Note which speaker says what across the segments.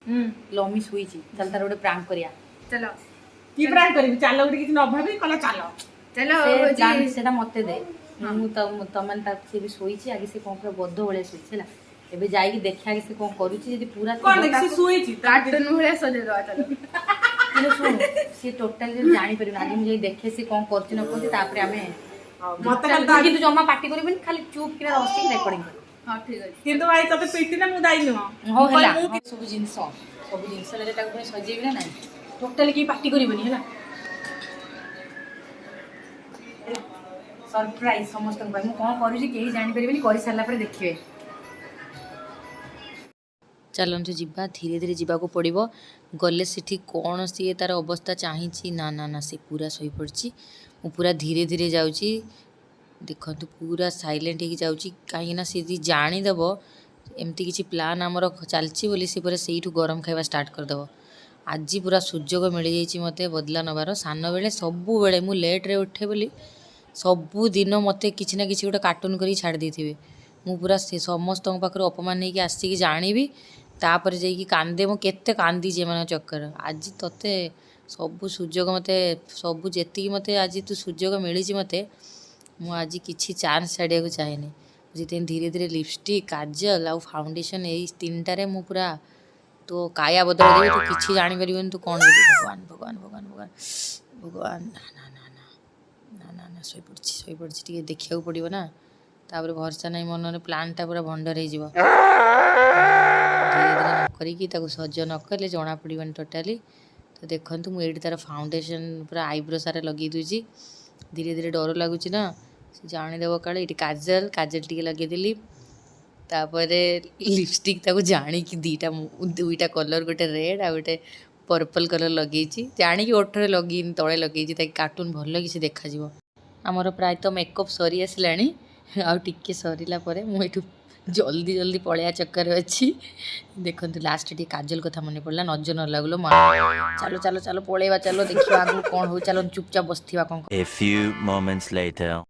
Speaker 1: लमी Shuey चल तार गोटे प्रांक करिया
Speaker 2: चलो
Speaker 3: की प्रांक करी चल गोटे किसी न भाभी कहला चलो
Speaker 2: चलो
Speaker 1: सेटा मते दे मु तमन ता से भी शुई आगे से कोन बद्ध भले शुई है एबे जाई देखिया कि से कोन करूची यदि पूरा
Speaker 3: कोन देखि शुई
Speaker 2: कार्टून भले सजे दवा चलो
Speaker 1: सुन सी टोटली जानी परिबन आगे मुझे देखे से कोन करछि न करछि तापर हमें
Speaker 3: मत खाली
Speaker 1: कि तू जमा पार्टी करबिन खाली चुप किना हसी रेकॉर्डिंग कर
Speaker 2: हां ठीक है
Speaker 3: किंतु भाई तते पीटी ना मु दाई न
Speaker 1: हो हला सब जिंस ले ताको पुनी सजेबी ना नाही टोटली की पार्टी करबिनी हला सरप्राइज समस्त भाई मु कोन करूची केही जानि परिबनी करि सारला पर देखिबे चलନ୍ତୁ ଯିବା धीरे धीरे ଯିବାକୁ ପଡ଼ିବ ଗଲେ ସେଠି କ'ଣ ସିଏ ତାର ଅବସ୍ଥା ଚାହିଁଛି ନା ନା ନା ସେ ପୁରା ଶୋଇପଡ଼ିଛି ମୁଁ ପୁରା ଧୀରେ ଧୀରେ ଯାଉଛି ଦେଖନ୍ତୁ ପୁରା ସାଇଲେଣ୍ଟ ହେଇକି ଯାଉଛି କାହିଁକିନା ସେ ଯଦି ଜାଣିଦେବ ଏମିତି କିଛି ପ୍ଲାନ୍ ଆମର ଚାଲିଛି ବୋଲି ସେ ପୁରା ସେଇଠୁ ଗରମ ଖାଇବା ଷ୍ଟାର୍ଟ କରିଦେବ ଆଜି ପୁରା ସୁଯୋଗ ମିଳିଯାଇଛି ମୋତେ ବଦଲା ନେବାର ସାନ ବେଳେ ସବୁବେଳେ ମୁଁ ଲେଟ୍ରେ ଉଠେ ବୋଲି ସବୁଦିନ ମୋତେ କିଛି ନା କିଛି ଗୋଟେ କାର୍ଟୁନ୍ କରିକି ଛାଡ଼ି ଦେଇଥିବେ ମୁଁ ପୁରା ସେ ସମସ୍ତଙ୍କ ପାଖରୁ ଅପମାନ ହେଇକି ଆସିକି ଜାଣିବି तापर जाइकी कांदे मु केते कांदी जे मन चक्कर आज तते सब सुजोग मते सब जेती मते आज तू सुजोग मिली मते मु आज किछि चांस छाड़िया को चाहेनी जिते धीरे धीरे लिपस्टिक काजल आ फाउंडेशन ए तीनटा रे मु पूरा तो काया बदल दे तू किछि जानि परिबन तू कोन भगवान भगवान भगवान भगवान भगवान ना ना ना ना ना ना सोई पड़छि टिके देखिया पड़िबो ना तापर भरसा नहीं मन रे प्लानटा पूरा भंडर हे जीवो धीरे धीरे नकरिकी ताको सज नकले जना पड़न टोटाली तो देखु मुझे तार फाउंडेशन पूरा आईब्रो सारा लगे दूची धीरे धीरे डर लगुच ना जानीदेव काले ये काजल काजल टी लगेदेली तापर लिपस्टिक ताको जाणिकी दुईटा कलर गोटे रेड आ गोटे पर्पल कलर लगे जाणिकी ओठरे लगे तले लगे कार्टून भल कि देखा आमर प्रायतः मेकअप सरी आसला आ टिके सरला मुझे जल्दी जल्दी पलैया चक्कर अच्छी देखो लास्ट टी काजल कथा मन पड़ा नजर न लगलो चलो चलो चलो पलैया चलो देखिए आगु कौन हो चलो चुपचाप बसथिबा कौन
Speaker 4: A few moments later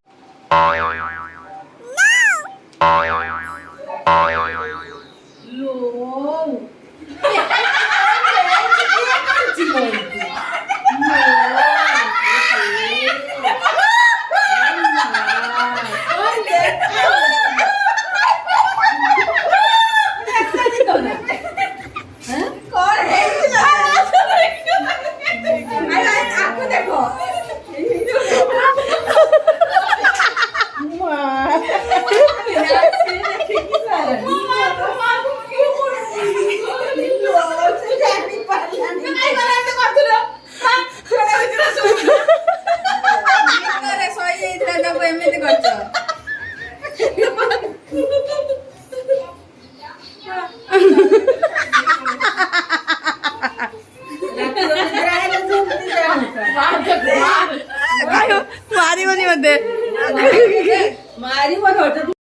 Speaker 2: मारी बनी मत